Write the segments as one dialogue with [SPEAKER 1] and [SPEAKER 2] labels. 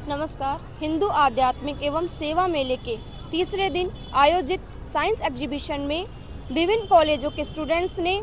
[SPEAKER 1] नमस्कार। हिंदू आध्यात्मिक एवं सेवा मेले के तीसरे दिन आयोजित साइंस एग्जीबिशन में विभिन्न कॉलेजों के स्टूडेंट्स ने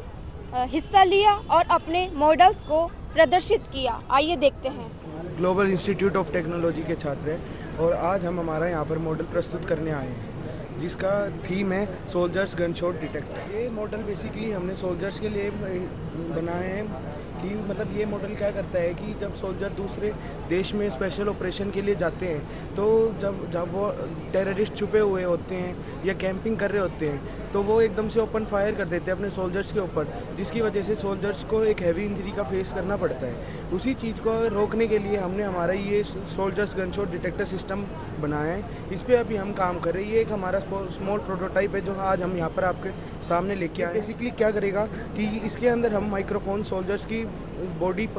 [SPEAKER 1] हिस्सा लिया और अपने मॉडल्स को प्रदर्शित किया। आइए देखते हैं।
[SPEAKER 2] ग्लोबल इंस्टीट्यूट ऑफ टेक्नोलॉजी के छात्र हैं और आज हम हमारा यहाँ पर मॉडल प्रस्तुत करने आए हैं जिसका थीम है सोल्जर्स गनशॉट डिटेक्टर। ये मॉडल बेसिकली हमने सोल्जर्स के लिए बनाए हैं कि मतलब ये मॉडल क्या करता है कि जब सोल्जर दूसरे देश में स्पेशल ऑपरेशन के लिए जाते हैं तो जब वो टेररिस्ट छुपे हुए होते हैं या कैंपिंग कर रहे होते हैं तो वो एकदम से ओपन फायर कर देते हैं अपने सोल्जर्स के ऊपर, जिसकी वजह से सोल्जर्स को एक हैवी इंजरी का फेस करना पड़ता है। उसी चीज़ को रोकने के लिए हमने हमारा ये सोल्जर्स गनशॉट डिटेक्टर सिस्टम बनाया है। इस पर अभी हम काम कर रहे हैं। ये एक हमारा स्मॉल प्रोटोटाइप है जो आज हम यहाँ पर आपके सामने लेके आए। बेसिकली क्या करेगा कि इसके अंदर हम माइक्रोफोन सोल्जर्स की बॉडी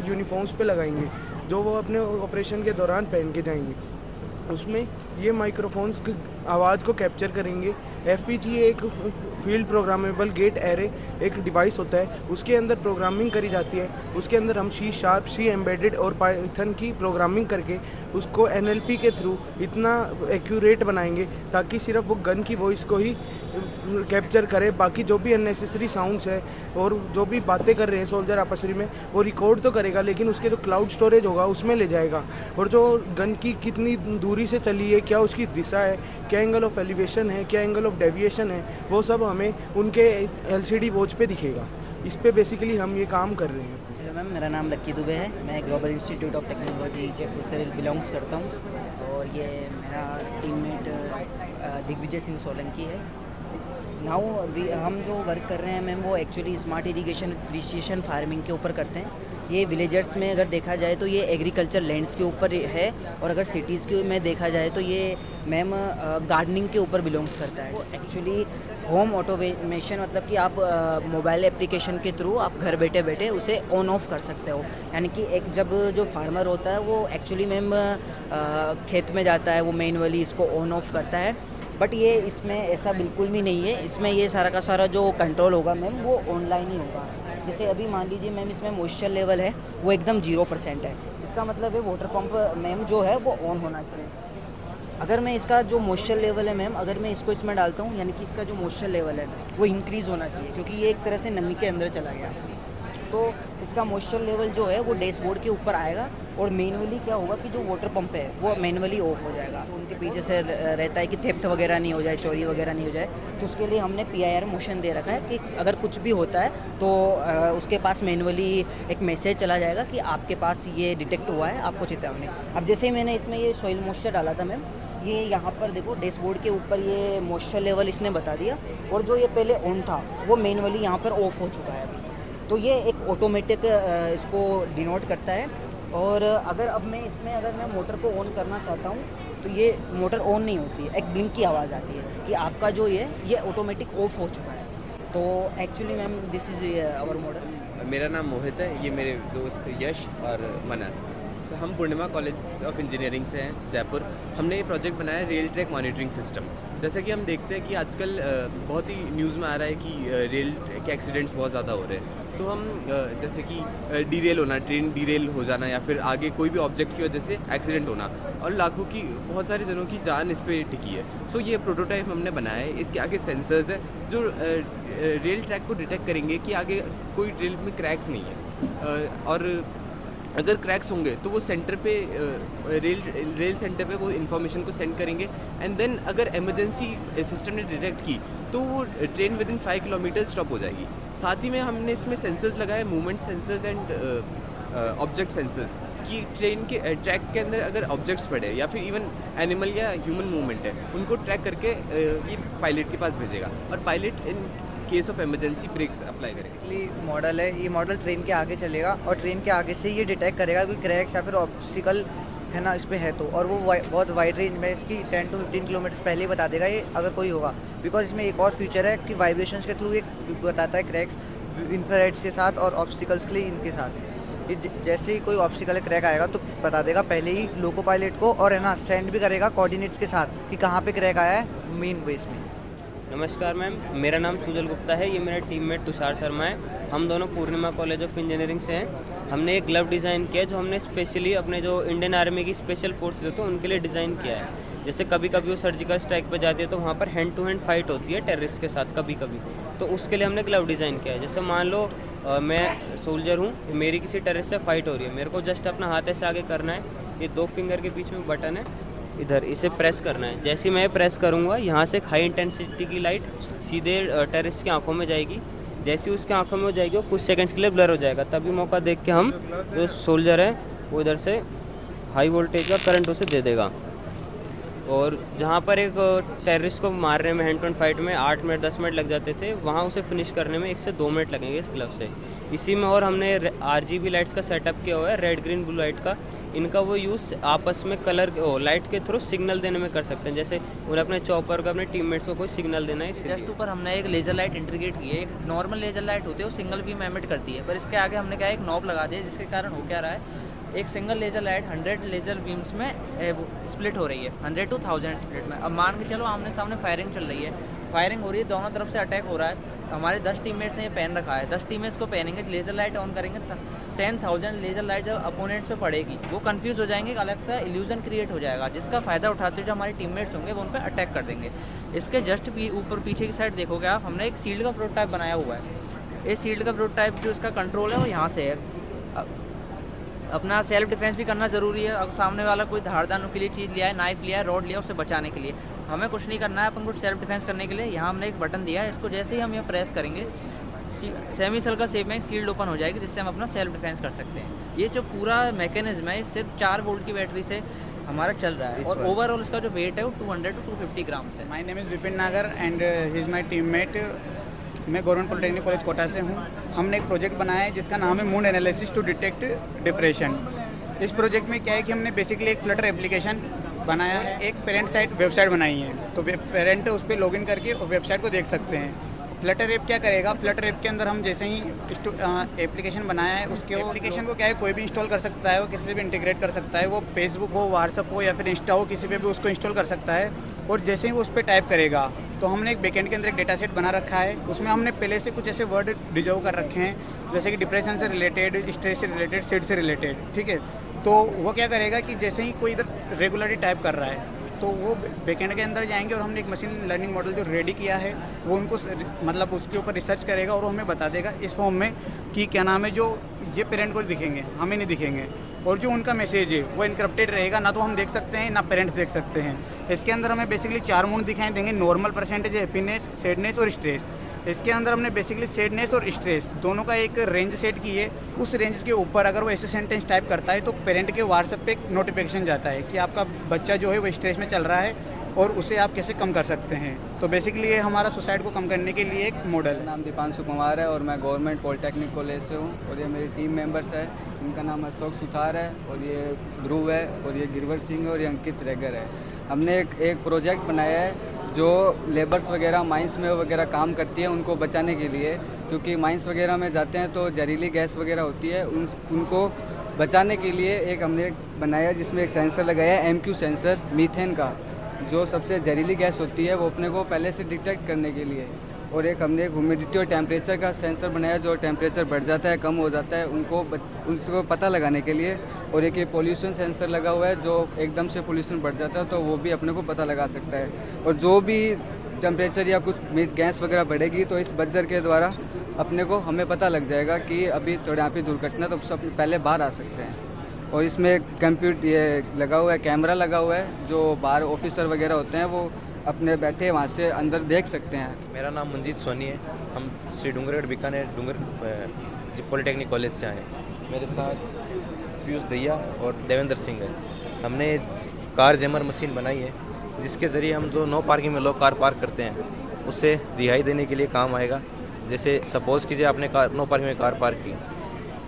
[SPEAKER 2] यूनिफॉर्म्स पे लगाएंगे जो वो अपने ऑपरेशन के दौरान पहन के जाएंगे। उसमें ये माइक्रोफोन्स की आवाज़ को कैप्चर करेंगे। FPGA एक फील्ड प्रोग्रामेबल गेट एरे एक डिवाइस होता है, उसके अंदर प्रोग्रामिंग करी जाती है। उसके अंदर हम C# एम्बेडेड और पाइथन की प्रोग्रामिंग करके उसको NLP के थ्रू इतना एक्यूरेट बनाएंगे ताकि सिर्फ वो गन की वॉइस को ही कैप्चर करे, बाकी जो भी अननेसेसरी साउंड्स है और जो भी बातें कर रहे हैं सोल्जर आपस में वो रिकॉर्ड तो करेगा लेकिन उसके जो क्लाउड स्टोरेज होगा उसमें ले जाएगा। और जो गन की कितनी दूरी से चली है, क्या उसकी दिशा है, क्या एंगल ऑफ एलिवेशन है, क्या एंगल ऑफ डेविएशन है, वो सब हमें उनके LCD वॉच पे दिखेगा। इस पे बेसिकली हम ये काम कर रहे हैं।
[SPEAKER 3] हेलो मैम, मेरा नाम लक्की दुबे है। मैं global institute of technology Jaipur से बिलोंग्स करता हूँ और ये मेरा टीममेट दिग्विजय सिंह सोलंकी है। हम जो वर्क कर रहे हैं मैम वो actually smart irrigation precision farming के ऊपर करते हैं। ये विलेजर्स में अगर देखा जाए तो ये एग्रीकल्चर लैंड्स के ऊपर है और अगर सिटीज़ के में देखा जाए तो ये मैम गार्डनिंग के ऊपर बिलोंग्स करता है। वो एक्चुअली होम ऑटोमेशन मतलब कि आप मोबाइल एप्लीकेशन के थ्रू आप घर बैठे बैठे उसे ऑन ऑफ कर सकते हो। यानी कि एक जब जो फार्मर होता है वो एक्चुअली मैम खेत में जाता है, वो मैनुअली इसको ऑन ऑफ करता है, बट ये इसमें ऐसा बिल्कुल भी नहीं है। इसमें ये सारा का सारा जो कंट्रोल होगा मैम वो ऑनलाइन ही होगा। जैसे अभी मान लीजिए मैम इसमें मॉइस्चर लेवल है वो एकदम 0% है। इसका मतलब है वाटर पंप मैम जो है वो ऑन होना चाहिए। अगर मैं इसका जो मॉइस्चर लेवल है मैम, अगर मैं इसको इसमें डालता हूँ यानी कि इसका जो मॉइस्चर लेवल है वो इंक्रीज़ होना चाहिए क्योंकि ये एक तरह से नमी के अंदर चला गया। तो इसका मॉइस्चर लेवल जो है वो डैशबोर्ड के ऊपर आएगा और मैनुअली क्या होगा कि जो वाटर पंप है वो मैनुअली ऑफ हो जाएगा। तो उनके पीछे से रहता है कि थेफ्ट वगैरह नहीं हो जाए, चोरी वगैरह नहीं हो जाए, तो उसके लिए हमने PIR मोशन दे रखा है कि अगर कुछ भी होता है तो उसके पास मैनुअली एक मैसेज चला जाएगा कि आपके पास ये डिटेक्ट हुआ है, आपको चेतावनी। अब जैसे ही मैंने इसमें ये सॉइल मॉइस्चर डाला था मैम, ये यहाँ पर देखो डैशबोर्ड के ऊपर ये मॉइस्चर लेवल इसने बता दिया और जो ये पहले ऑन था वो मैनुअली यहाँ पर ऑफ हो चुका है अभी। तो ये एक ऑटोमेटिक इसको डिनोट करता है। और अगर अब मैं इसमें अगर मैं मोटर को ऑन करना चाहता हूँ तो ये मोटर ऑन नहीं होती है, एक ब्लिंक की आवाज़ आती है कि आपका जो ये ऑटोमेटिक ऑफ हो चुका है। तो actually ma'am this is our model.
[SPEAKER 4] मेरा नाम मोहित है, ये मेरे दोस्त यश और मनस। हम पूर्णिमा कॉलेज ऑफ इंजीनियरिंग से हैं जयपुर। हमने ये प्रोजेक्ट बनाया है रेल ट्रैक मॉनिटरिंग सिस्टम। जैसा कि हम देखते हैं कि आजकल बहुत ही न्यूज़ में आ रहा है कि रेल के एक्सीडेंट्स बहुत ज़्यादा हो रहे हैं। तो हम जैसे कि डीरेल होना, ट्रेन डीरेल हो जाना या फिर आगे कोई भी ऑब्जेक्ट की वजह से एक्सीडेंट होना और लाखों की बहुत सारे जनों की जान इस पर टिकी है। सो ये प्रोटोटाइप हमने बनाया है। इसके आगे सेंसर्स है जो रेल ट्रैक को डिटेक्ट करेंगे कि आगे कोई रेल में क्रैक्स नहीं है और अगर क्रैक्स होंगे तो वो सेंटर पे रेल सेंटर पे वो इन्फॉर्मेशन को सेंड करेंगे एंड देन अगर इमरजेंसी सिस्टम ने डिटेक्ट की तो वो ट्रेन विदिन 5 किलोमीटर स्टॉप हो जाएगी। साथ ही में हमने इसमें सेंसर्स लगाए, movement sensors and object sensors, कि ट्रेन के ट्रैक के अंदर अगर ऑब्जेक्ट्स पड़े या फिर इवन एनिमल या ह्यूमन मूवमेंट है उनको ट्रैक करके ये पायलट के पास भेजेगा और pilot in case of emergency brakes apply करेंगे।
[SPEAKER 5] मॉडल है, ये मॉडल ट्रेन के आगे चलेगा और ट्रेन के आगे से ये डिटेक्ट करेगा कोई क्रैक्स या फिर ऑब्स्टिकल है ना इस पे है तो, और वो बहुत वाइड रेंज में इसकी 10 to 15 किलोमीटर पहले ही बता देगा ये अगर कोई होगा। बिकॉज इसमें एक और फीचर है कि वाइब्रेशंस के थ्रू एक बताता है क्रैक्स इंफ्रारेड्स के साथ और ऑब्स्टिकल्स के लिए इनके साथ। ये जैसे ही कोई ऑब्स्टिकल क्रैक आएगा तो बता देगा पहले ही लोको पायलट को और है ना सेंड भी करेगा कोऑर्डिनेट्स के साथ कि कहाँ पे क्रैक आया है मेन बेस में।
[SPEAKER 6] नमस्कार मैम, मेरा नाम सुजल गुप्ता है, ये मेरा टीममेट तुषार शर्मा है। हम दोनों पूर्णिमा कॉलेज ऑफ इंजीनियरिंग से हैं। हमने एक ग्लव डिज़ाइन किया है जो हमने स्पेशली अपने जो इंडियन आर्मी की स्पेशल फोर्सेज होते हैं उनके लिए डिज़ाइन किया है। जैसे कभी कभी वो सर्जिकल स्ट्राइक पे जाती है तो वहाँ पर हैंड टू हैंड फाइट होती है टेररिस्ट के साथ कभी कभी, तो उसके लिए हमने ग्लव डिज़ाइन किया है। जैसे मान लो मैं सोल्जर हूँ, मेरी किसी टेररिस्ट से फाइट हो रही है, मेरे को जस्ट अपना हाथ ऐसे आगे करना है, ये 2 फिंगर के बीच में बटन है इधर, इसे प्रेस करना है। जैसे ही मैं प्रेस करूँगा यहाँ से एक हाई इंटेंसिटी की लाइट सीधे टेररिस्ट की आंखों में जाएगी। जैसे ही उसकी आंखों में हो जाएगी वो कुछ सेकंड्स के लिए ब्लर हो जाएगा, तभी मौका देख के हम जो सोल्जर है वो इधर से हाई वोल्टेज का करंट उसे दे देगा। और जहाँ पर एक टेररिस्ट को मारने में हैंड टू हैंड फाइट में 8 मिनट 10 मिनट लग जाते थे, वहाँ उसे फिनिश करने में 1 से 2 मिनट लगेंगे इस ग्लव से। इसी में और हमने RGB लाइट्स का सेटअप किया हुआ है, रेड ग्रीन ब्लू लाइट का। इनका वो यूज़ आपस में कलर लाइट के थ्रू सिग्नल देने में कर सकते हैं। जैसे उन्हें अपने चॉपर को अपने टीममेट्स को कोई सिग्नल देना है,
[SPEAKER 7] जस्ट ऊपर हमने एक लेज़र लाइट इंटीग्रेट की है। एक नॉर्मल लेज़र लाइट होती है वो सिंगल बीम एमिट करती है, पर इसके आगे हमने क्या एक नॉब लगा दिया, जिसके कारण हो क्या रहा है, एक single laser light 100 laser beams में स्प्लिट हो रही है, 100 to 1000 स्प्लिट में। अब मान के चलो आमने सामने फायरिंग चल रही है, फायरिंग हो रही है, दोनों तरफ से अटैक हो रहा है। हमारे 10 टीममेट्स ने ये पहन रखा है, 10 टीममेट्स को पहनेंगे, लेज़र लाइट ऑन करेंगे, 10,000 लेज़र लाइट जब अपोनेंट्स पे पड़ेगी वो कंफ्यूज हो जाएंगे, एक अलग सा इल्यूजन क्रिएट हो जाएगा, जिसका फ़ायदा उठाते हुए जो हमारे टीममेट्स होंगे वो उन पर अटैक कर देंगे। इसके जस्ट ऊपर पीछे की साइड देखोगे आप, हमने एक शील्ड का प्रोटोटाइप बनाया हुआ है। इस शील्ड का प्रोटोटाइप जो इसका कंट्रोल है वो यहाँ से है। अपना सेल्फ डिफेंस भी करना ज़रूरी है। अगर सामने वाला कोई धारदार नुकीली चीज़ लिया है, नाइफ लिया है, रॉड लिया है, उससे बचाने के लिए हमें कुछ नहीं करना है, अपन को सेल्फ डिफेंस करने के लिए यहाँ हमने एक बटन दिया है। इसको जैसे ही हम यहाँ प्रेस करेंगे सेमी सर्कल शेप में एक शील्ड ओपन हो जाएगी, जिससे हम अपना सेल्फ डिफेंस कर सकते हैं। ये जो पूरा मैकेनिज्म है सिर्फ 4 वोल्ट की बैटरी से हमारा चल रहा है, और ओवरऑल इसका जो वेट है वो 200 to 250 ग्राम्स है।
[SPEAKER 8] माय नेम इज़ विपिन नागर and he is my teammate. मैं गवर्नमेंट पॉलिटेक्निक कॉलेज कोटा से हूँ। हमने एक प्रोजेक्ट बनाया है जिसका नाम है mood analysis to detect depression. इस प्रोजेक्ट में क्या है कि हमने बेसिकली एक फ्लटर एप्लीकेशन बनाया है, एक पेरेंट साइट वेबसाइट बनाई है, तो पेरेंट उस पर लॉगिन करके वेबसाइट को देख सकते हैं। फ्लटर ऐप क्या करेगा, फ्लटर ऐप के अंदर हम जैसे ही एप्लीकेशन बनाया है उसके एप्लीकेशन को क्या है कोई भी इंस्टॉल कर सकता है, वो किसी से भी इंटीग्रेट कर सकता है, वो फेसबुक हो, व्हाट्सअप हो या फिर इंस्टा हो, किसी पे भी उसको इंस्टॉल कर सकता है। और जैसे ही वो उस पर टाइप करेगा तो हमने एक बैकएंड के अंदर एक डेटा सेट बना रखा है, उसमें हमने पहले से कुछ ऐसे वर्ड रिजर्व कर रखे हैं जैसे कि डिप्रेशन से रिलेटेड, स्ट्रेस से रिलेटेड, सिड से रिलेटेड, ठीक है। तो वो क्या करेगा कि जैसे ही कोई इधर रेगुलरली टाइप कर रहा है तो वो बैकएंड के अंदर जाएंगे और हमने एक मशीन लर्निंग मॉडल जो रेडी किया है वो उनको मतलब उसके ऊपर रिसर्च करेगा और वो हमें बता देगा इस फॉर्म में कि क्या नाम है, जो ये पेरेंट को दिखेंगे, हमें नहीं दिखेंगे, और जो उनका मैसेज है वो इनक्रप्टेड रहेगा, ना तो हम देख सकते हैं ना पेरेंट्स देख सकते हैं। इसके अंदर हमें बेसिकली 4 मूड दिखाई देंगे, नॉर्मल, परसेंटेज, हैप्पीनेस, सैडनेस और स्ट्रेस। इसके अंदर हमने बेसिकली सैडनेस और स्ट्रेस दोनों का एक रेंज सेट की है। उस रेंज के ऊपर अगर वो ऐसे सेंटेंस टाइप करता है तो पेरेंट के व्हाट्सएप पे एक नोटिफिकेशन जाता है कि आपका बच्चा जो है वो स्ट्रेस में चल रहा है और उसे आप कैसे कम कर सकते हैं। तो बेसिकली ये हमारा सुसाइड को कम करने के लिए एक मॉडल।
[SPEAKER 9] नाम दीपांशु कुमार है और मैं गवर्नमेंट पॉलिटेक्निक कॉलेज से हूँ, और ये मेरी टीम मेंबर्स है। इनका नाम अशोक सुथार है, और ये ध्रुव है, और ये गिरवर सिंह है, और ये अंकित रेगर है। हमने एक प्रोजेक्ट बनाया है जो लेबर्स वगैरह माइंस में वगैरह काम करती है उनको बचाने के लिए, क्योंकि माइंस वगैरह में जाते हैं तो जहरीली गैस वगैरह होती है, उनको बचाने के लिए एक हमने बनाया जिसमें एक सेंसर लगाया है, MQ सेंसर मीथेन का, जो सबसे जहरीली गैस होती है वो अपने को पहले से डिटेक्ट करने के लिए। और एक हमने एक ह्यूमिडिटी और टेम्परेचर का सेंसर बनाया, जो टेम्परेचर बढ़ जाता है, कम हो जाता है, उसको पता लगाने के लिए। और एक ये पोल्यूशन सेंसर लगा हुआ है, जो एकदम से पोल्यूशन बढ़ जाता है तो वो भी अपने को पता लगा सकता है। और जो भी टेम्परेचर या कुछ गैस वगैरह बढ़ेगी तो इस बजर के द्वारा अपने को हमें पता लग जाएगा कि अभी थोड़ा यहाँ पे दुर्घटना, तो सब पहले बाहर आ सकते हैं। और इसमें ये लगा हुआ है, कैमरा लगा हुआ है, जो बाहर ऑफिसर वगैरह होते हैं वो अपने बैठे वहाँ से अंदर देख सकते हैं।
[SPEAKER 10] मेरा नाम मंजीत सोनी है, हम श्री डूंगरगढ़ बीकानेर पॉलिटेक्निक कॉलेज से आए हैं। मेरे साथ पीयूष दैया और देवेंद्र सिंह है। हमने कार जैमर मशीन बनाई है, जिसके ज़रिए हम जो नो पार्किंग में लोग कार पार्क करते हैं उससे रिहाई देने के लिए काम आएगा। जैसे सपोज़ कीजिए आपने नो पार्किंग में कार पार्क की,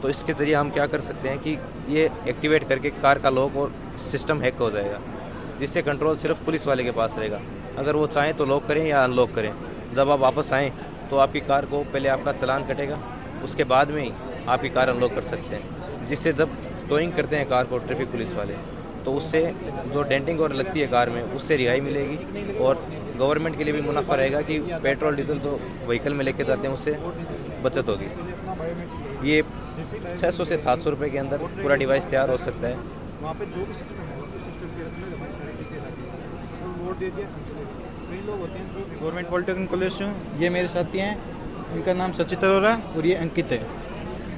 [SPEAKER 10] तो इसके ज़रिए हम क्या कर सकते हैं कि ये एक्टिवेट करके कार का लॉक और सिस्टम हैक हो जाएगा, जिससे कंट्रोल सिर्फ पुलिस वाले के पास रहेगा। अगर वो चाहें तो लॉक करें या अनलॉक करें। जब आप वापस आएँ तो आपकी कार को पहले आपका चालान कटेगा, उसके बाद में ही आपकी कार अनलॉक कर सकते हैं, जिससे जब टोइंग करते हैं कार को ट्रैफिक पुलिस वाले, तो उससे जो डेंटिंग और लगती है कार में उससे रिहाई मिलेगी, और गवर्नमेंट के लिए भी मुनाफा रहेगा कि पेट्रोल डीजल जो व्हीकल में लेके जाते हैं उससे बचत होगी। ये 600 से 700 रुपये के अंदर पूरा डिवाइस तैयार हो सकता है।
[SPEAKER 11] वहाँ पे जो भी सिस्टम है उस सिस्टम के अंदर हमारी सारी डिटेल आती है और वोट दे दिया। कई लोग होते हैं जो गवर्नमेंट पॉलिटेक्निक कॉलेज से हूँ, ये मेरे साथी हैं, इनका नाम सचित अरोरा और ये अंकित है।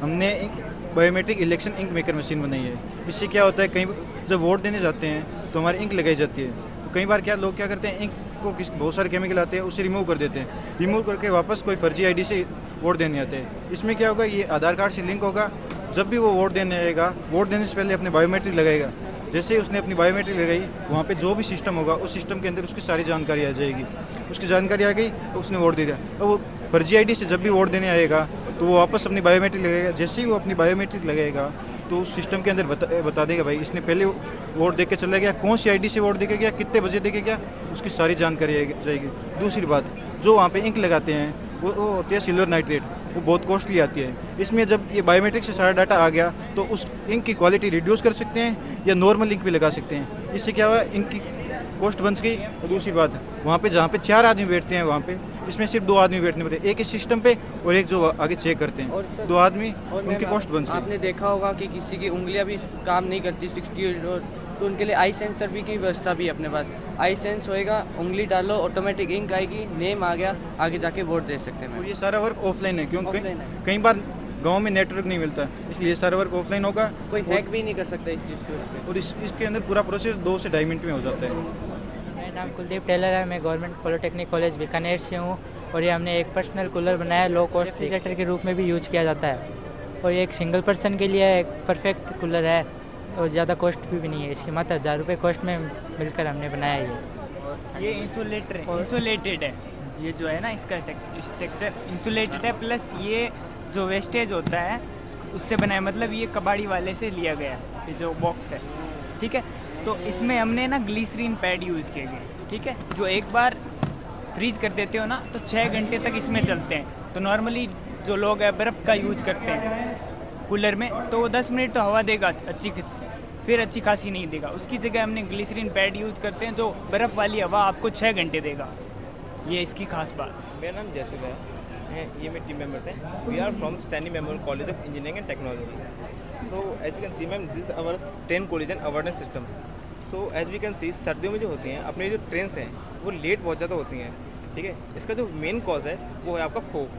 [SPEAKER 11] हमने एक biometric election ink maker machine बनाई है। इससे क्या होता है, कहीं जब वोट देने जाते हैं तो हमारी इंक लगाई जाती है, तो कई बार क्या लोग क्या करते हैं, इंक को बहुत सारे केमिकल आते हैं उसे रिमूव कर देते हैं, रिमूव करके वापस कोई फर्जी आईडी से वोट देने आते हैं। इसमें क्या होगा, ये आधार कार्ड से लिंक होगा। जब भी वो वोट देने आएगा, वोट देने से पहले अपने बायोमेट्रिक लगाएगा। जैसे ही उसने अपनी बायोमेट्रिक लगाई, वहाँ पे जो भी सिस्टम होगा उस सिस्टम के अंदर उसकी सारी जानकारी आ जाएगी। उसकी जानकारी आ गई तो उसने वोट दे दिया। और वो फर्जी आईडी से जब भी वोट देने आएगा तो वो वापस अपनी बायोमेट्रिक लगाएगा। जैसे ही वो अपनी बायोमेट्रिक लगाएगा तो उस सिस्टम के अंदर बता देगा भाई इसने पहले वोट दे के चला गया, कौन सी आईडी से वोट दे के गया, कितने बजे दे के गया, उसकी सारी जानकारी आ जाएगी। दूसरी बात, जो वहाँ पे इंक लगाते हैं वो होती है सिल्वर नाइट्रेट, वो बहुत कॉस्टली आती है। इसमें जब ये बायोमेट्रिक से सारा डाटा आ गया तो उस इंक की क्वालिटी रिड्यूस कर सकते हैं या नॉर्मल इंक भी लगा सकते हैं। इससे क्या हुआ, इंक की कॉस्ट बच गई। और दूसरी बात, वहाँ पे जहाँ पे 4 आदमी बैठते हैं, वहाँ पे इसमें सिर्फ 2 आदमी बैठने पड़ते हैं, एक इस सिस्टम पे और एक जो आगे चेक करते हैं।
[SPEAKER 12] और सर,
[SPEAKER 11] 2 आदमी और उनकी कॉस्ट बच गई।
[SPEAKER 12] आपने देखा होगा कि किसी की उंगलियां भी काम नहीं करती 60, तो उनके लिए आई सेंसर भी की व्यवस्था भी अपने पास। आई सेंस होएगा, उंगली डालो, ऑटोमेटिक इंक आएगी, नेम आ गया, आगे जाके वोट दे सकते हैं।
[SPEAKER 11] और ये सारा वर्क ऑफलाइन है, क्योंकि कई बार गांव में नेटवर्क नहीं मिलता, इसलिए सारा वर्क ऑफलाइन होगा।
[SPEAKER 12] कोई हैक भी नहीं कर सकता इस चीज़ से।
[SPEAKER 11] और इसके अंदर पूरा प्रोसेस 2 से 2.5 मिनट में हो जाता है।
[SPEAKER 13] मेरा नाम कुलदीप टेलर है, मैं गवर्नमेंट पॉलिटेक्निक कॉलेज बीकानेर से हूँ और ये हमने एक पर्सनल कूलर बनाया, लो कॉस्ट रेफ्रिजरेटर के रूप में भी यूज किया जाता है और ये एक सिंगल पर्सन के लिए एक परफेक्ट कूलर है और ज़्यादा कॉस्ट भी नहीं है। इसकी मात्र 1000 रुपये कॉस्ट में मिलकर हमने बनाया
[SPEAKER 14] ये इंसुलेटेड है, ये जो है ना इसका स्ट्रक्चर इंसुलेटेड है, प्लस ये जो वेस्टेज होता है उससे बनाया, मतलब ये कबाड़ी वाले से लिया गया है ये जो बॉक्स है, ठीक है। तो इसमें हमने ना ग्लिसरीन पैड यूज़ किए गए, ठीक है, जो एक बार फ्रीज कर देते हो ना तो 6 घंटे तक इसमें चलते हैं। तो नॉर्मली जो लोग है बर्फ़ का यूज़ करते हैं कूलर में, तो वो 10 मिनट तो हवा देगा फिर अच्छी खासी नहीं देगा। उसकी जगह हमने ग्लिसरीन पैड यूज़ करते हैं जो बर्फ़ वाली हवा आपको 6 घंटे देगा। ये इसकी खास बात।
[SPEAKER 15] मेरा नाम जयसुदा है, ये मेरे टीम मेंबर्स हैं। We are from Stanley Memorial College of Engineering and Technology. So as we can see ma'am, this our train collision avoidance system. So as we can see, सर्दियों में जो होती हैं अपनी जो ट्रेन्स हैं वो लेट बहुत ज़्यादा होती हैं, ठीक है। इसका जो मेन कॉज है वो है आपका फोक,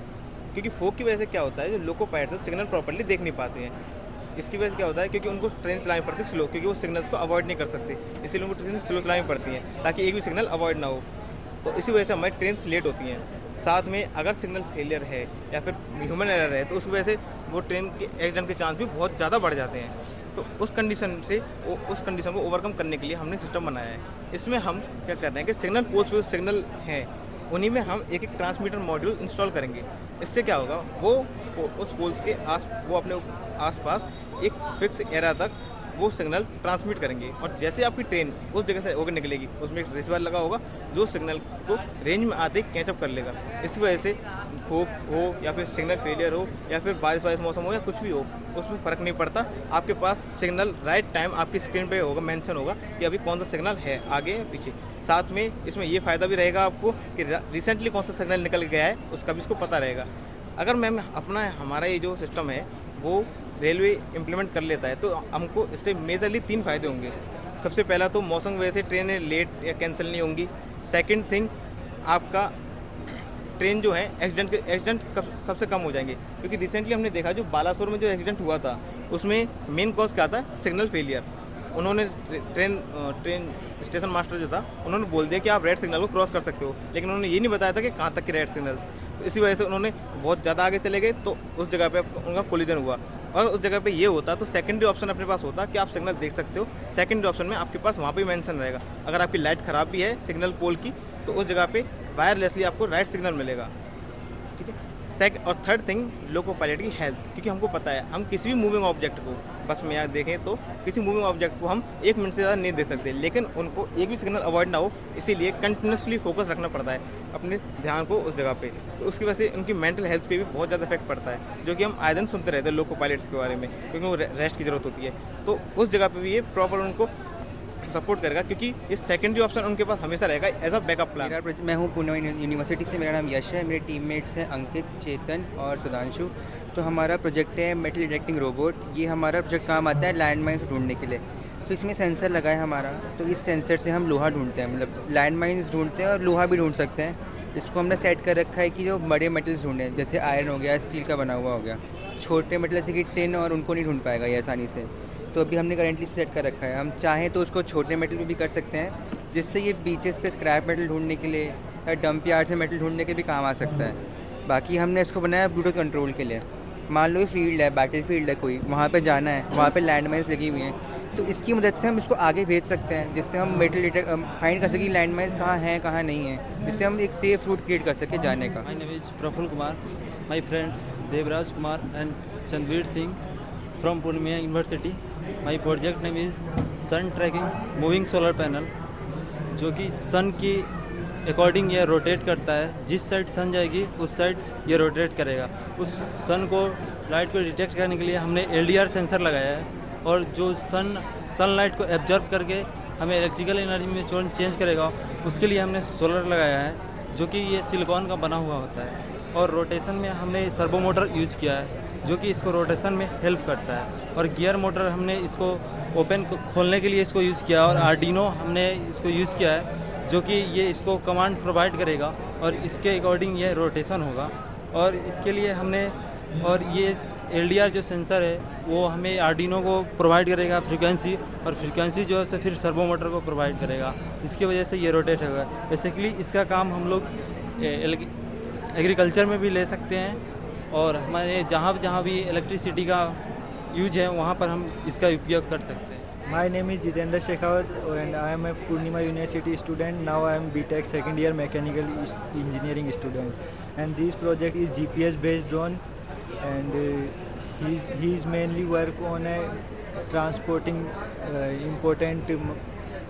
[SPEAKER 15] क्योंकि फोक की वजह से क्या होता है, जो लोको पायलट सिग्नल प्रॉपर्ली देख नहीं पाते हैं। इसकी वजह से क्या होता है, क्योंकि उनको ट्रेन चलानी पड़ती है स्लो, क्योंकि वो सिग्नल्स को अवॉइड नहीं कर सकते, इसीलिए उनको ट्रेन स्लो चलानी पड़ती है ताकि एक भी सिग्नल अवॉइड ना हो। तो इसी वजह से हमारी ट्रेन लेट होती हैं। साथ में अगर सिग्नल फेलियर है या फिर ह्यूमन एरर है तो उस वजह से वो ट्रेन के एक्सीडेंट के चांस भी बहुत ज़्यादा बढ़ जाते हैं। तो उस कंडीशन को ओवरकम करने के लिए हमने सिस्टम बनाया है। इसमें हम क्या कर रहे हैं कि सिग्नल पोल्स पे जो सिग्नल हैं उन्हीं में हम एक ट्रांसमीटर मॉड्यूल इंस्टॉल करेंगे। इससे क्या होगा, वो उस पोल्स के वो अपने आसपास एक फिक्स एरिया तक वो सिग्नल ट्रांसमिट करेंगे और जैसे आपकी ट्रेन उस जगह से होकर निकलेगी उसमें एक रिसीवर लगा होगा जो सिग्नल को रेंज में आते ही कैचअप कर लेगा। इस वजह से फोक हो या फिर सिग्नल फेलियर हो या फिर बारिश मौसम हो या कुछ भी हो, उसमें फ़र्क नहीं पड़ता। आपके पास सिग्नल राइट टाइम आपकी स्क्रीन पे होगा, मेंशन होगा कि अभी कौन सा सिग्नल है आगे या पीछे। साथ में इसमें ये फ़ायदा भी रहेगा आपको कि रिसेंटली कौन सा सिग्नल निकल गया है उसका भी इसको पता रहेगा। अगर मैम हमारा ये जो सिस्टम है वो रेलवे इम्प्लीमेंट कर लेता है तो हमको इससे मेजरली 3 फ़ायदे होंगे। सबसे पहला तो मौसम की वजह से ट्रेनें लेट या कैंसिल नहीं होंगी। सेकंड थिंग, आपका ट्रेन जो है एक्सीडेंट सबसे कम हो जाएंगे, क्योंकि रिसेंटली हमने देखा जो बालासोर में जो एक्सीडेंट हुआ था उसमें मेन कॉज क्या था, सिग्नल फेलियर। उन्होंने ट्रेन स्टेशन मास्टर जो था उन्होंने बोल दिया कि आप रेड सिग्नल को क्रॉस कर सकते हो, लेकिन उन्होंने ये नहीं बताया था कि कहाँ तक के रेड सिग्नल्स। तो इसी वजह से उन्होंने बहुत ज़्यादा आगे चले गए तो उस जगह पे उनका कोलिजन हुआ। और उस जगह पे ये होता तो सेकेंडरी ऑप्शन अपने पास होता कि आप सिग्नल देख सकते हो। सेकेंडरी ऑप्शन में आपके पास वहाँ पे मेंशन रहेगा, अगर आपकी लाइट ख़राब भी है सिग्नल पोल की तो उस जगह पे वायरलेसली आपको राइट सिग्नल मिलेगा, ठीक है। और थर्ड थिंग, लोको पायलट की हेल्थ, क्योंकि हमको पता है हम किसी भी मूविंग ऑब्जेक्ट को, बस में यहाँ देखें तो किसी मूविंग ऑब्जेक्ट को हम 1 मिनट से ज़्यादा नहीं देख सकते, लेकिन उनको एक भी सिग्नल अवॉइड ना हो इसीलिए कंटिन्यूसली फोकस रखना पड़ता है अपने ध्यान को उस जगह पे। तो उसकी वजह से उनकी मेंटल हेल्थ पे भी बहुत ज़्यादा इफेक्ट पड़ता है, जो कि हम आए दिन सुनते रहते हैं लोको पायलट्स के बारे में, क्योंकि वो रेस्ट की ज़रूरत होती है। तो उस जगह पर भी ये प्रॉपर उनको सपोर्ट करेगा, क्योंकि ये सेकेंडरी ऑप्शन उनके पास हमेशा रहेगा एज अ बैकअप प्लान।
[SPEAKER 5] मैं हूँ पुणे यूनिवर्सिटी से, मेरा नाम यश है, मेरे टीममेट्स हैं अंकित, चेतन और सुधांशु। तो हमारा प्रोजेक्ट है मेटल डिटेक्टिंग रोबोट। ये हमारा प्रोजेक्ट काम आता है लैंड माइन्स ढूंढने के लिए। तो इसमें सेंसर लगा है हमारा, तो इस सेंसर से हम लोहा ढूंढते हैं, मतलब लैंड माइन्स ढूंढते हैं और लोहा भी ढूंढ सकते हैं। इसको हमने सेट कर रखा है कि जो बड़े मेटल्स ढूंढें, जैसे आयरन हो गया, स्टील का बना हुआ हो गया, छोटे मेटल जैसे कि टिन और उनको नहीं ढूंढ पाएगा ये आसानी से। तो अभी हमने करेंटली सेट कर रखा है। हम चाहें तो उसको छोटे मेटल पे भी कर सकते हैं, जिससे ये बीचेस पे स्क्रैप मेटल ढूंढने के लिए या डंप यार्ड से मेटल ढूंढने के भी काम आ सकता है। बाकी हमने इसको बनाया ब्लूटूथ कंट्रोल के लिए। मान लो ये फील्ड है, बैटल फील्ड है कोई, वहाँ पे जाना है, वहाँ पे लैंड माइन्स लगी हुई हैं, तो इसकी मदद से हम इसको आगे भेज सकते हैं, जिससे हम मेटल फाइंड कर सकें लैंड माइन्स कहाँ हैं कहाँ नहीं हैं, जिससे हम एक सेफ रूट क्रिएट कर सकें जाने का।
[SPEAKER 11] My name is Praful Kumar, my friends Devraj Kumar and Chandraveer Singh from Purnia University. My project name is sun tracking moving solar panel, जो कि सन की अकॉर्डिंग ये रोटेट करता है। जिस साइड सन जाएगी उस साइड ये रोटेट करेगा। उस सन को लाइट को डिटेक्ट करने के लिए हमने LDR सेंसर लगाया है, और जो सनलाइट को एब्जॉर्ब करके हमें इलेक्ट्रिकल एनर्जी में चेंज करेगा, उसके लिए हमने सोलर लगाया है, जो कि ये सिलिकॉन का बना हुआ होता है। और रोटेशन में हमने सर्वो मोटर यूज किया है, जो कि इसको रोटेशन में हेल्प करता है। और गियर मोटर हमने इसको ओपन खोलने के लिए इसको यूज़ किया, और आर्डिनो हमने इसको यूज़ किया है, जो कि ये इसको कमांड प्रोवाइड करेगा और इसके अकॉर्डिंग ये रोटेशन होगा। और इसके लिए हमने, और ये LDR जो सेंसर है वो हमें आर्डिनो को प्रोवाइड करेगा फ्रीक्वेंसी, और फ्रीक्वेंसी जो है से फिर सर्वो मोटर को प्रोवाइड करेगा। इसकी वजह से ये रोटेट होगा। बेसिकली इसका काम हम लोग एग्रीकल्चर में भी ले सकते हैं, और हमारे जहाँ भी इलेक्ट्रिसिटी का यूज है वहाँ पर हम इसका उपयोग कर सकते हैं।
[SPEAKER 16] My name is Jitendra Shekhawat and I am a Purnima University student. Now I am BTech second year mechanical engineering student, and this project is GPS based drone, and he's mainly work on transporting important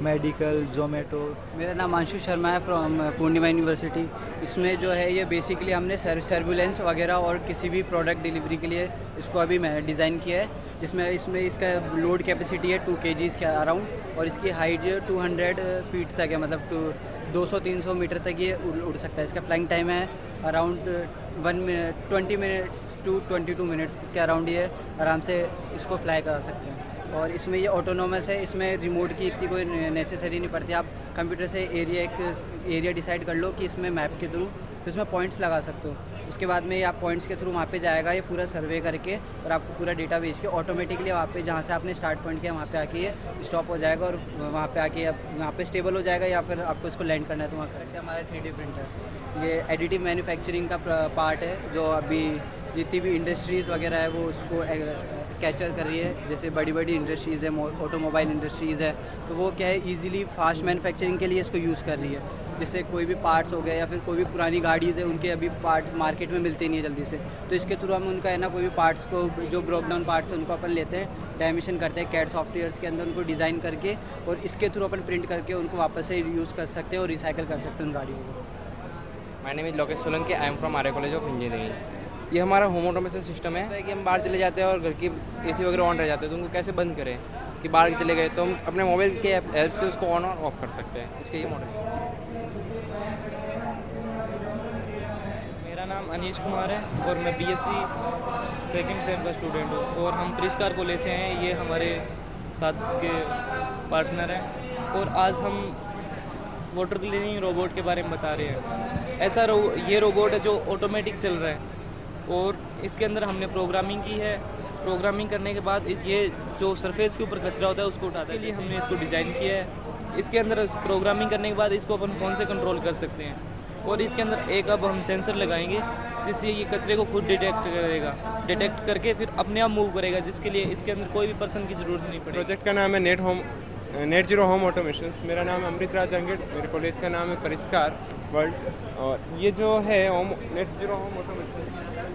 [SPEAKER 16] medical Zomato.
[SPEAKER 17] मेरा नाम अंशु शर्मा है from Purnima university. इसमें जो है ये basically हमने surveillance वगैरह और किसी भी प्रोडक्ट डिलीवरी के लिए इसको अभी मैं डिज़ाइन किया है, जिसमें इसका लोड कैपेसिटी है 2 kgs के अराउंड, और इसकी हाइट जो 200 फीट तक है, मतलब 200-300 मीटर तक ये उड़ सकता है। इसका फ्लाइंग टाइम है अराउंड 20 मिनट्स टू 22 मिनट्स के अराउंड ये आराम से इसको फ्लाई करा सकते हैं। और इसमें ये ऑटोनोमस है, इसमें रिमोट की इतनी कोई नेसेसरी नहीं पड़ती। आप कंप्यूटर से एरिया डिसाइड कर लो कि इसमें मैप के थ्रू इसमें पॉइंट्स लगा सकते हो। उसके बाद में ये आप पॉइंट्स के थ्रू वहाँ पे जाएगा, ये पूरा सर्वे करके और आपको पूरा डेटा भेज के ऑटोमेटिकली वहाँ पे जहाँ से आपने स्टार्ट पॉइंट किया वहाँ पे आके ये स्टॉप हो जाएगा, और वहाँ पे आके वहाँ पे स्टेबल हो जाएगा, या फिर आपको इसको लैंड करना है तो वहाँ करके हमारा 3D प्रिंटर। ये एडिटिव मैन्युफैक्चरिंग का पार्ट है, जो अभी जितनी भी इंडस्ट्रीज़ वगैरह है वो उसको कैचर कर रही है। जैसे बड़ी बड़ी इंडस्ट्रीज़ है, ऑटोमोबाइल इंडस्ट्रीज़ है, तो वो क्या है ईजिली फास्ट मैन्युफैक्चरिंग के लिए इसको यूज़ कर रही है। जैसे कोई भी पार्ट्स हो गए या फिर कोई भी पुरानी गाड़ीज़ है, उनके अभी पार्ट मार्केट में मिलते नहीं है जल्दी से, तो इसके थ्रू हम उनका है ना कोई भी पार्ट्स को जो ब्रोक डाउन पार्ट्स है उनको अपन लेते हैं, डायमेंशन करते हैं कैड सॉफ्टवेयर्स के अंदर, उनको डिज़ाइन करके और इसके थ्रू अपन प्रिंट करके उनको वापस से यूज़ कर सकते हैं और रिसाइकिल कर सकते हैं उन गाड़ियों को।
[SPEAKER 18] My name is Lokesh Solanki, I am from Arya college of engineering. ये हमारा होम ऑटोमेशन सिस्टम है कि हम बाहर चले जाते हैं और घर की AC वगैरह ऑन रह जाते हैं, तो उनको कैसे बंद करें कि बाहर चले गए तो हम अपने मोबाइल के हेल्प से उसको ऑन और ऑफ कर सकते हैं। इसके ये मॉडल।
[SPEAKER 19] मेरा नाम अनीश कुमार है और मैं BSc सेकंड सेम का स्टूडेंट हूँ, और हम प्रिस्कार कॉलेज से हैं। ये हमारे साथ के पार्टनर हैं, और आज हम वाटर क्लीनिंग रोबोट के बारे में बता रहे हैं। ऐसा ये रोबोट है जो ऑटोमेटिक चल रहा है, और इसके अंदर हमने प्रोग्रामिंग की है। प्रोग्रामिंग करने के बाद ये जो सरफेस के ऊपर कचरा होता है उसको उठाता है, इसलिए हमने इसको डिज़ाइन किया है। इसके अंदर प्रोग्रामिंग करने के बाद इसको अपन फ़ोन से कंट्रोल कर सकते हैं, और इसके अंदर एक अब हम सेंसर लगाएंगे जिससे ये कचरे को खुद डिटेक्ट करेगा, डिटेक्ट करके फिर अपने आप मूव करेगा, जिसके लिए इसके अंदर कोई भी पर्सन की ज़रूरत नहीं पड़ेगी।
[SPEAKER 20] प्रोजेक्ट का नाम है नेट जीरो होम ऑटोमेशन। मेरा नाम अमृत राज अंगड़, मेरे कॉलेज का नाम है परिष्कार वर्ल्ड, और ये जो है नेट जीरो होम ऑटोमेशन,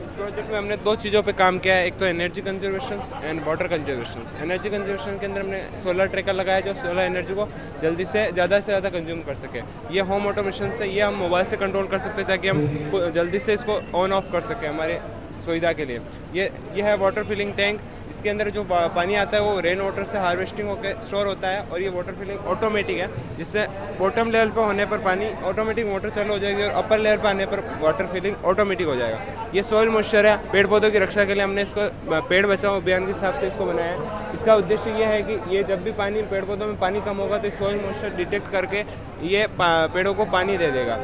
[SPEAKER 20] इस प्रोजेक्ट में हमने 2 चीज़ों पे काम किया है। एक तो energy conservation and water conservation. Energy conservation के अंदर हमने सोलर ट्रैकर लगाया जो सोलर एनर्जी को जल्दी से ज़्यादा कंज्यूम कर सके। ये होम ऑटोमेशन से ये हम मोबाइल से कंट्रोल कर सकते हैं ताकि हम जल्दी से इसको ऑन ऑफ कर सकें हमारे सुविधा के लिए। ये है वाटर फिलिंग टैंक, इसके अंदर जो पानी आता है वो रेन वाटर से हार्वेस्टिंग होकर स्टोर होता है और ये वाटर फिलिंग ऑटोमेटिक है, जिससे बॉटम लेवल पर होने पर पानी ऑटोमेटिक मोटर चालू हो जाएगी और अपर लेवल पर आने पर वाटर फिलिंग ऑटोमेटिक हो जाएगा। ये सॉइल मॉइस्चर है, पेड़ पौधों की रक्षा के लिए हमने इसको पेड़ बचाओ अभियान के हिसाब से इसको बनाया है। इसका उद्देश्य ये है कि ये जब भी पानी पेड़ पौधों में पानी कम होगा तो सॉइल मॉइस्चर डिटेक्ट करके ये पेड़ों को पानी दे देगा।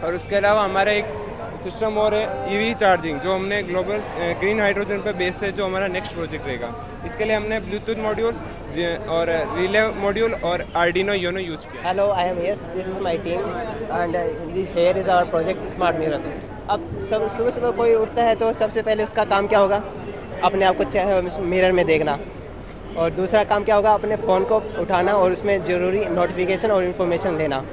[SPEAKER 20] और उसके अलावा हमारा एक सिस्टम और है ईवी चार्जिंग, जो हमने ग्लोबल ग्रीन हाइड्रोजन पर बेस है, जो हमारा नेक्स्ट प्रोजेक्ट रहेगा। इसके लिए हमने ब्लूटूथ मॉड्यूल और रिले मॉड्यूल और आर्डिनो यूनो यूज़ किया।
[SPEAKER 21] Hello, I am yes, this is my team and here is our project smart mirror. अब सब सुबह सुबह कोई उठता है तो सबसे पहले उसका काम क्या होगा? अपने आप को मिरर में देखना, और दूसरा काम क्या होगा? अपने फ़ोन को उठाना और उसमें ज़रूरी नोटिफिकेशन और इन्फॉर्मेशन लेना।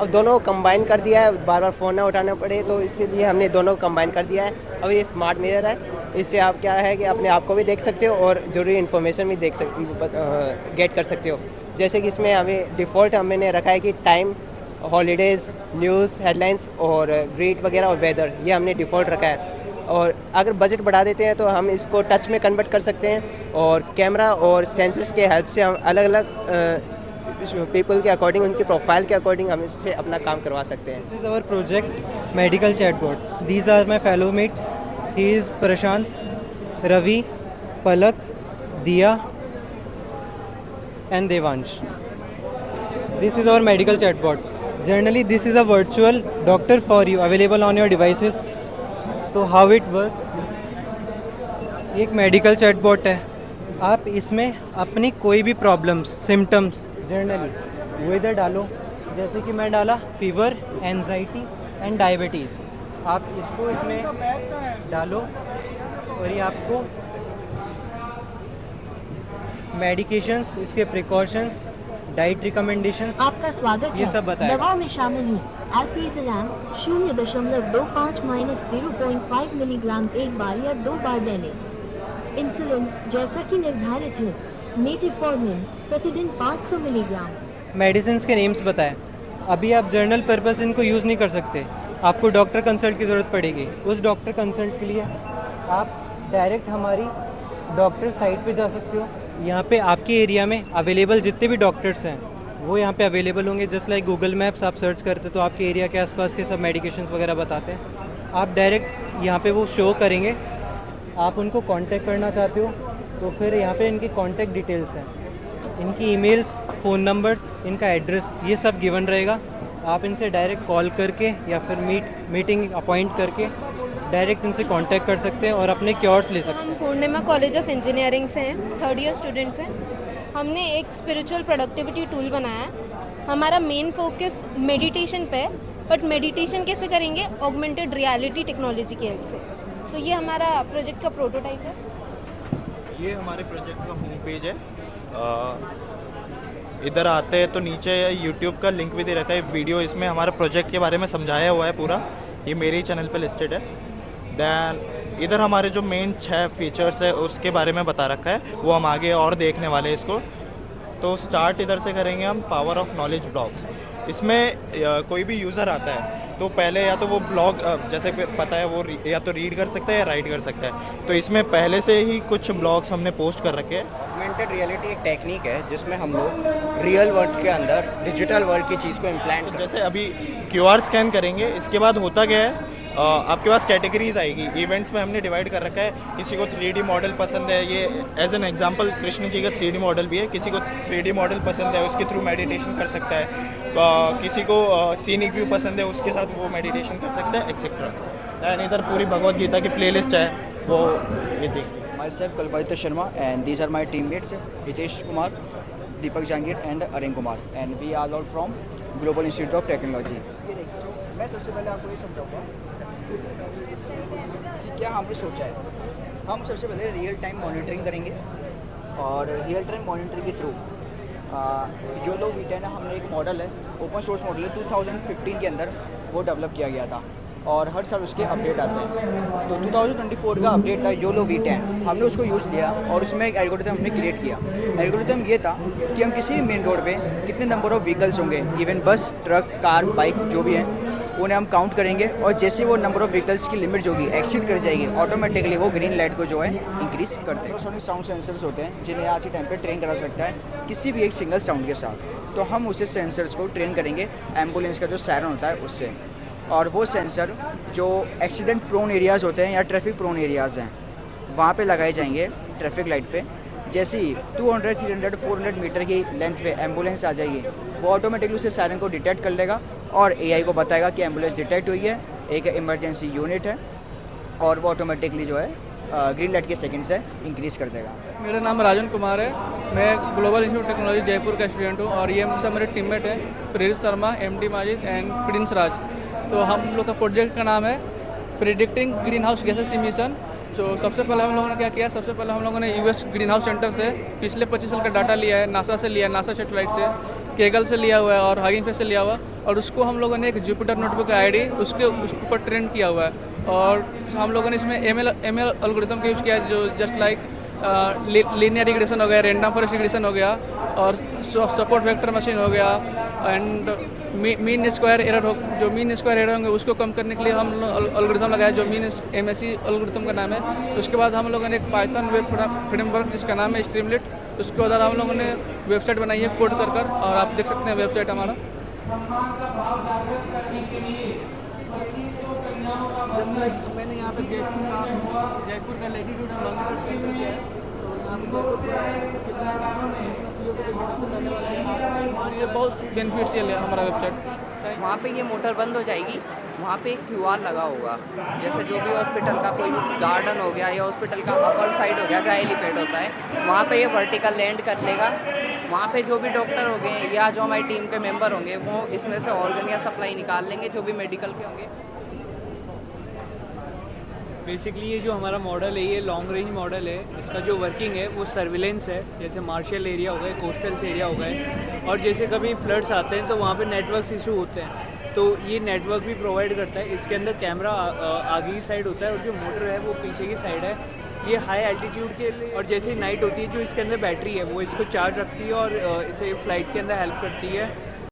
[SPEAKER 21] अब दोनों को कंबाइन कर दिया है, बार बार फ़ोन ना उठाना पड़े, तो इसीलिए हमने दोनों को कंबाइन कर दिया है। अब ये स्मार्ट मिरर है, इससे आप क्या है कि अपने आप को भी देख सकते हो और ज़रूरी इन्फॉर्मेशन भी गेट कर सकते हो। जैसे कि इसमें हमें डिफ़ॉल्ट हमने रखा है कि टाइम, हॉलीडेज़, न्यूज़, हेडलाइंस और ग्रीड वगैरह और वेदर, ये हमने डिफ़ॉल्ट रखा है। और अगर बजट बढ़ा देते हैं तो हम इसको टच में कन्वर्ट कर सकते हैं, और कैमरा और सेंसर्स के हेल्प से हम अलग अलग पीपल के अकॉर्डिंग, उनकी प्रोफाइल के अकॉर्डिंग हम इससे अपना काम करवा सकते हैं।
[SPEAKER 16] This is our project medical chatbot. These are my fellow mates. He is Prashant, Ravi, Palak, Diya and Devansh. This is our medical chatbot. Generally this is a virtual doctor for you available on your devices. तो how it work, एक medical chatbot है। आप इसमें अपनी कोई भी problems, symptoms generally वो इधर डालो। जैसे कि मैं डाला फीवर, एंजाइटी एंड डायबिटीज़। आप इसको इसमें डालो और ये आपको मेडिकेशंस, इसके प्रिकॉशंस, डाइट रिकमेंडेशंस,
[SPEAKER 22] आपका स्वागत
[SPEAKER 16] ये
[SPEAKER 22] है।
[SPEAKER 16] सब बताएगा।
[SPEAKER 22] दवा में शामिल है एल्पीजोलैम 0.25 मिलीग्राम एक बार या 2 बार दैनिक। इंसुलिन जैसा कि निर्धारित है। मेटिफॉर्मिन प्रतिदिन 500 मिलीग्राम।
[SPEAKER 16] मेडिसिन के नेम्स बताएं। अभी आप जर्नल पर्पस इनको यूज़ नहीं कर सकते, आपको डॉक्टर कंसल्ट की ज़रूरत पड़ेगी। उस डॉक्टर कंसल्ट के लिए आप डायरेक्ट हमारी डॉक्टर साइट पे जा सकते हो। यहाँ पे आपके एरिया में अवेलेबल जितने भी डॉक्टर्स हैं वो यहाँ पे अवेलेबल होंगे। जस्ट लाइक गूगल मैप्स आप सर्च करते तो आपके एरिया के आसपास के सब मेडिकेशंस वगैरह बताते हैं। आप डायरेक्ट यहाँ पे वो शो करेंगे। आप उनको कांटेक्ट करना चाहते हो तो फिर यहाँ पे इनकी कांटेक्ट डिटेल्स हैं, इनकी ईमेल्स, फ़ोन नंबर्स, इनका एड्रेस, ये सब गिवन रहेगा। आप इनसे डायरेक्ट कॉल करके या फिर मीटिंग अपॉइंट करके डायरेक्ट इनसे कांटेक्ट कर सकते हैं और अपने क्योर्स ले सकते हैं।
[SPEAKER 1] हम पूर्णिमा कॉलेज ऑफ इंजीनियरिंग से हैं, 3rd ईयर स्टूडेंट्स हैं। हमने एक स्पिरिचुअल प्रोडक्टिविटी टूल बनाया है। हमारा मेन फोकस मेडिटेशन पे है, बट मेडिटेशन कैसे करेंगे? ऑगमेंटेड रियलिटी टेक्नोलॉजी की हेल्प से। तो ये हमारा प्रोजेक्ट का प्रोटोटाइप है।
[SPEAKER 23] ये हमारे प्रोजेक्ट का होम पेज है। इधर आते हैं तो नीचे यूट्यूब का लिंक भी दे रखा है, वीडियो इसमें हमारा प्रोजेक्ट के बारे में समझाया हुआ है पूरा। ये मेरे ही चैनल पे लिस्टेड है। दैन इधर हमारे जो मेन 6 फीचर्स है उसके बारे में बता रखा है, वो हम आगे और देखने वाले हैं इसको। तो स्टार्ट इधर से करेंगे हम, पावर ऑफ नॉलेज ब्लॉग्स। इसमें कोई भी यूज़र आता है तो पहले या तो वो ब्लॉग जैसे पता है वो या तो रीड कर सकता है या राइट कर सकता है। तो इसमें पहले से ही कुछ ब्लॉग्स हमने पोस्ट कर रखे हैं।
[SPEAKER 24] ऑगमेंटेड रियलिटी एक टेक्निक है जिसमें हम लोग रियल वर्ल्ड के अंदर डिजिटल वर्ल्ड की चीज़ को इम्प्लांट
[SPEAKER 23] जैसे अभी QR स्कैन करेंगे, इसके बाद होता क्या है, आपके पास कैटेगरीज आएगी। इवेंट्स में हमने डिवाइड कर रखा है। किसी को 3D मॉडल पसंद है, ये as an example Krishna ji का 3D मॉडल भी है। किसी को 3D मॉडल पसंद है, उसके थ्रू मेडिटेशन कर सकता है। किसी को सीनिक व्यू पसंद है, उसके साथ वो मेडिटेशन कर सकता है, एक्सेट्रा। एंड इधर पूरी भगवद गीता की प्लेलिस्ट है, वो ये देखिए।
[SPEAKER 25] Myself Kalpaita Sharma and these are my teammates Hitesh Kumar, Deepak Jangir and Arun Kumar and we are all from Global Institute of Technology.
[SPEAKER 5] So, मैं सबसे पहले आपको ये समझाऊंगा कि क्या हमने सोचा है। हम सबसे पहले रियल टाइम मॉनिटरिंग करेंगे और रियल टाइम मॉनिटरिंग के थ्रू YOLO V10 हमने एक मॉडल है, ओपन सोर्स मॉडल है, 2015 के अंदर वो डेवलप किया गया था और हर साल उसके अपडेट आते हैं। तो 2024 का अपडेट था YOLO V10, हमने उसको यूज़ लिया और उसमें एक एल्गोरिथम हमने क्रिएट किया। एल्गोरिथम ये था कि हम किसी भी मेन रोड पे कितने नंबर ऑफ़ व्हीकल्स होंगे, इवन बस, ट्रक, कार, बाइक जो भी हैं,
[SPEAKER 25] उन्हें हम काउंट करेंगे और जैसे वो नंबर ऑफ व्हीकल्स की लिमिट जो होगी एक्सीड कर जाएगी, ऑटोमेटिकली वो ग्रीन लाइट को जो है इंक्रीज कर देगा। अल्ट्रासोनिक साउंड सेंसर्स होते हैं जिन्हें आज के टाइम पे ट्रेन करा सकता है किसी भी एक सिंगल साउंड के साथ। तो हम उसे सेंसर्स को ट्रेन करेंगे एम्बुलेंस का जो सायरन होता है उससे, और वो सेंसर जो एक्सीडेंट प्रोन एरियाज़ होते हैं या ट्रैफिक प्रोन एरियाज़ हैं वहाँ पे लगाए जाएंगे ट्रैफिक लाइट पे। जैसे ही 200, 300, 400 मीटर की लेंथ पे एम्बुलेंस आ जाएगी, वो ऑटोमेटिकली उसे सायरन को डिटेक्ट कर लेगा और एआई को बताएगा कि एम्बुलेंस डिटेक्ट हुई है, एक इमरजेंसी यूनिट है, और वो ऑटोमेटिकली जो है ग्रीन लाइट के सेकंड से इंक्रीज कर देगा।
[SPEAKER 2] मेरा नाम राजन कुमार है, मैं global institute of technology Jaipur का स्टूडेंट हूँ और ये सब मेरे टीममेट हैं प्रेरित शर्मा, एमडी माजिद एंड प्रिंस राज। तो हम लोग का प्रोजेक्ट का नाम है predicting greenhouse gases emission. तो सबसे पहले हम लोगों ने क्या किया, सबसे पहले हम लोगों ने यूएस ग्रीन हाउस सेंटर से पिछले 25 साल का डाटा लिया है, नासा से लिया है, नासा सेटेलाइट से, केगल से लिया हुआ है और हगिंग फेस से लिया हुआ, और उसको हम लोगों ने एक जुपिटर नोटबुक आईडी उसके ऊपर ट्रेन किया हुआ है। और हम लोगों ने इसमें एमएल एल्गोरिथम का यूज़ किया है, जो जस्ट लाइक लीनियर रिग्रेशन हो गया, रैंडम फॉरेस्ट रिग्रेशन हो गया, और सपोर्ट वेक्टर मशीन हो गया, एंड मीन स्क्वायर एरर हो, जो मीन स्क्वायर एरर होंगे उसको कम करने के लिए हम एल्गोरिथम लगाया जो मीन एमएससी एल्गोरिथम का नाम है। उसके बाद हम लोगों ने एक पाइथन वेब फ्रेमवर्क जिसका नाम है स्ट्रीमलिट, उसके बाद हम लोगों ने वेबसाइट बनाई है कोड कर, और आप देख सकते हैं वेबसाइट हमारा। मैंने यहाँ पे जयपुर का लेटीट्यूड और लॉन्गिट्यूड किया है, तो ये बहुत बेनिफिशियल है हमारा वेबसाइट।
[SPEAKER 3] वहाँ पे ये मोटर बंद हो जाएगी, वहाँ पे एक QR लगा होगा, जैसे जो भी हॉस्पिटल का कोई भी गार्डन हो गया या हॉस्पिटल का अपर साइड हो गया जहाँ एलिपेड होता है, वहाँ पे ये वर्टिकल लैंड कर लेगा। वहाँ पे जो भी डॉक्टर होंगे या जो हमारी टीम के मेंबर होंगे वो इसमें से ऑर्गन या सप्लाई निकाल लेंगे जो भी मेडिकल के होंगे।
[SPEAKER 4] बेसिकली ये जो हमारा मॉडल है ये लॉन्ग रेंज मॉडल है। इसका जो वर्किंग है वो सर्विलेंस है, जैसे मार्शल एरिया हो गए, कोस्टल एरिया हो गए, और जैसे कभी फ्लड्स आते हैं तो वहाँ पे नेटवर्क इशू होते हैं, तो ये नेटवर्क भी प्रोवाइड करता है। इसके अंदर कैमरा आगे की साइड होता है और जो मोटर है वो पीछे की साइड है। ये हाई एल्टीट्यूड के लिए, और जैसे ही नाइट होती है जो इसके अंदर बैटरी है वो इसको चार्ज रखती है और इसे फ्लाइट के अंदर हेल्प करती है।